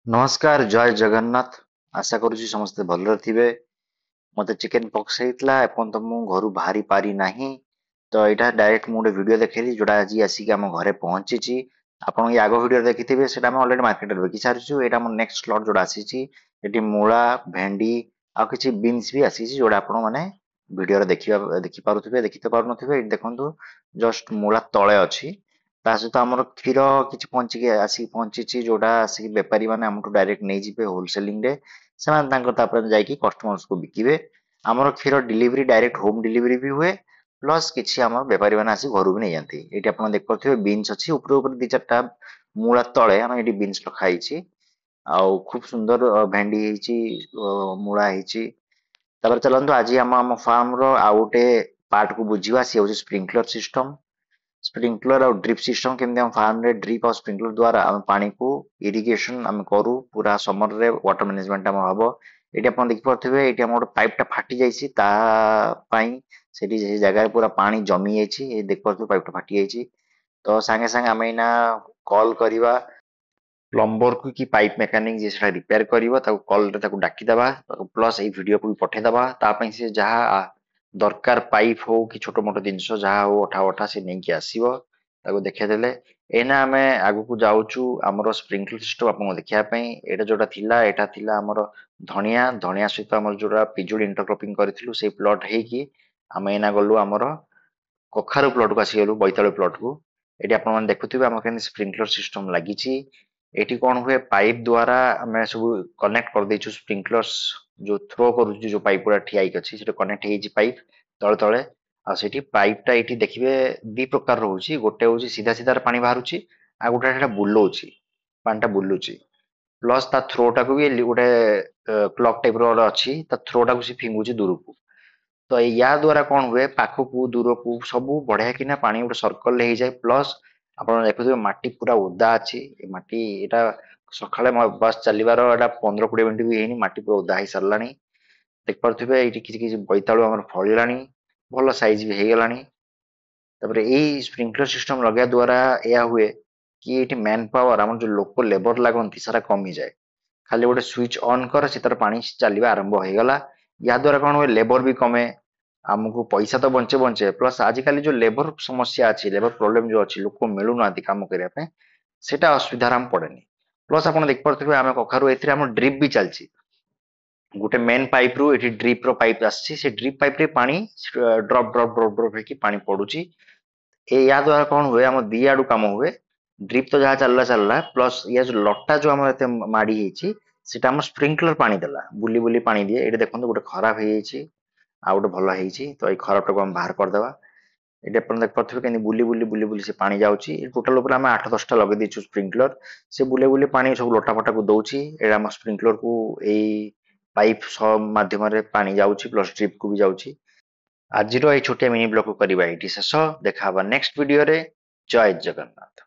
नमस्कार जय जगन्नाथ। आशा करुच्ची समस्ते भलरे थिबे। मते चिकेन पॉक्स हेतला एपन तो मु घरु बाहरी पारी नाही। तो एटा डायरेक्ट मु वीडियो देखैली जोडा आज आसी हम घरे पहुंचीची। आपण ये आगो वीडियो देखिथिबे सेटा हम ऑलरेडी मार्केट रे देखि सारिछु। एटा हम नेक्स्ट स्लॉट जोडा आसीची। एटी मूळा भेंडी आ किछि बीन्स भी आसीची जोडा आपण माने वीडियो रे देखि पारुथिबे देखिते पारु नथिबे। एटी देखंतु जस्ट मूळा तळे अछि। ता सहित ଆମର କ୍ଷୀର କିଛି ପହଞ୍ଚିକି ଆସିକି ପହଞ୍ଚିଛି ଯୋଉଟା ଆସିକି ବେପାରୀ ମାନେ ଆମଠୁ ଡାଇରେକ୍ଟ ନେଇଯିବେ ହୋଲସେଲିଂ ରେ। ସେମାନେ ତାଙ୍କର ତାପରେ ଯାଇକି କଷ୍ଟମର୍ସ କୁ ବିକିବେ। ଆମର କ୍ଷୀର ଡେଲିଭରି ଡାଇରେକ୍ଟ ହୋମ ଡେଲିଭରି ବି ହୁଏ। ପ୍ଲସ କିଛି ଆମର ବେପାରୀ ମାନେ ଆସି ଘରୁ ବି ନେଇଯାନ୍ତି। ଏଇଠି ଆପଣ ଦେଖିପାରୁଥିବେ ବିନ୍ସ ଅଛି ଉପରେ ଉପରେ ଦି ଚାରିଟା ମୂଳା ତଳେ ଆମେ ଏଠି ବିନ୍ସ ରଖା ହେଇଛି। ଆଉ ଖୁବ ସୁନ୍ଦର ଭେଣ୍ଡି ହେଇଛି, ମୂଳା ହେଇଛି। ତାପରେ ଚାଲନ୍ତୁ ଆଜି ଆମ ଫାର୍ମ ର ଆଉ ଗୋଟେ ପାର୍ଟ କୁ ବୁଝିବା ସିଏ ହଉଛି ସ୍ପ୍ରିଙ୍କଲର ସିଷ୍ଟମ। स्प्रिंकलर और ड्रिप सिस्टम केमती हम फार्म रे ड्रिप और स्प्रिंकलर द्वारा हम पानी को इरिगेशन हम करू पूरा समर रे वाटर मैनेजमेंट हम हबो। एटी आपण देखि परथिबे एटी हम पाइप टा फाटी जाईसी ता पई सेठी जे जगह रे पूरा पानी जमी जाईची। ए देख परथिबे पाइप टा फाटी जाईची। तो संगे संगे हम एना कॉल करिवा प्लम्बर को कि पाइप मैकेनिक जे सेटा रिपेयर करिवो ताको कॉल रे ताको डाकी दबा प्लस एई वीडियो को भी पठे दबा ता पई से जहा दरकार पाइप हो कि छोटो मोटो जिनिस जहा हो अठा अठा से नेकी आसीबो ताको देखै देले। एना हमें आगु को जाउचू हमरो स्प्रिंकलर सिस्टम आपन देखिया पई। एटा थिला हमरो धनिया धनिया सहित हमर जोड़ा पिजुल इंटरक्रॉपिंग करथिलु से प्लॉट हे कि हम एना गलु हमरो कखारु प्लॉट को आसी गलु बैताळी प्लॉट को। एटी आपन मन देखुथिबे हम केन स्प्रिंकलर सिस्टम लागिची। एटी कोन हुए पाइप द्वारा हमें सब कनेक्ट कर देछु स्प्रिंकलर्स जो थ्रो करू जो पाइप पूरा ठिया अछि सेटा कनेक्ट हेछि पाइप तळे तळे। आ सेठी पाइप टा एठी देखिबे दी प्रकार रहउची गोटे होची सीधा सीधा पानी बाहरुची आ गोटे एटा बुलोची पानी टा बुलुची। प्लस ता थ्रो टा को भी गोटे क्लॉक टाइप रो अछि ता थ्रो टा को से फिंगुची दूर को। तो या द्वारा कौन हुए पाखकू दूर को सब बढ़िया किना पानी गोटे सर्कल हो जाए। प्लस ଆପଣ ଦେଖୁଥିବେ ମାଟି ପୁରା ଓଦା ଅଛି। ଏ ମାଟି ଏଇଟା ସକାଳେ ବସ୍ ଚାଲିବାର ଏଇଟା 15-20 ମିନିଟ୍ ବି ହେଇନି ମାଟି ପୁରା ଓଦା ହେଇ ସାରିଲାଣି। ଦେଖିପାରୁଥିବେ ଏଇଠି କିଛି କିଛି ବୋଇତାଳୁ ଆମର ଫଳିଲାଣି, ଭଲ ସାଇଜ ବି ହେଇଗଲାଣି। ତାପରେ ଏଇ ସ୍ପ୍ରିଙ୍କଲର ସିଷ୍ଟମ ଲଗେଇବା ଦ୍ଵାରା ଏହା ହୁଏ କି ଏଠି ମ୍ୟାନ ପାୱାର ଆମର ଯୋଉ ଲୋକ ଲେବର ଲାଗନ୍ତି ସେଟା କମିଯାଏ। ଖାଲି ଗୋଟେ ସୁଇଚ ଅନ୍ କର ସେ ତାର ପାଣି ଚାଲିବା ଆରମ୍ଭ ହେଇଗଲା। या द्वारा कौन हुए लेबर भी कमे, आमको पैसा तो बंचे बंचे प्लस आजिकल जो लेबर समस्या अच्छी लेबर प्रोब्लेम जो अच्छी लोक मिलूना काम करने सेटा असुविधा हम पड़ेनि। प्लस आप देखिपे आम कखारू ए ड्रिप भी चलती गोटे मेन पाइप रु एठी ड्रिप रो पाइप आसी से ड्रिप पाइप रे पानी ड्रॉप ड्रॉप ड्रॉप ड्रॉप होकी पानी पड़ुची। ए या द्वारा कौन हुए आम दी आडू काम हुए ड्रिप तो जहाँ चलला चलला प्लस या जो लटा जो आम एते माड़ी हेची सेटा हम स्प्रिंकलर पानी देला बुली बुली पानी दिए। ये देखो गोटे खराब हो आ गोटे भल होती तो ये खराब टाक हम बाहर करदे। ये देख पारे कि बुली बुली बुली बुली से पानी जाऊँगी टोटाल उपर आम 8-10टा लगे देचु स्प्रिंकलर से बुले बुले पानी सब लोटा फटा को दौची। एम स्प्रिंकलर को यही पाइप सब माध्यम पानी जाऊँगी प्लस ड्रिप को भी जाऊँगी। आज ये छोटिया मिनी ब्लॉग को करवा ये शेष देखा नेक्स्ट वीडियो रे। जय जगन्नाथ।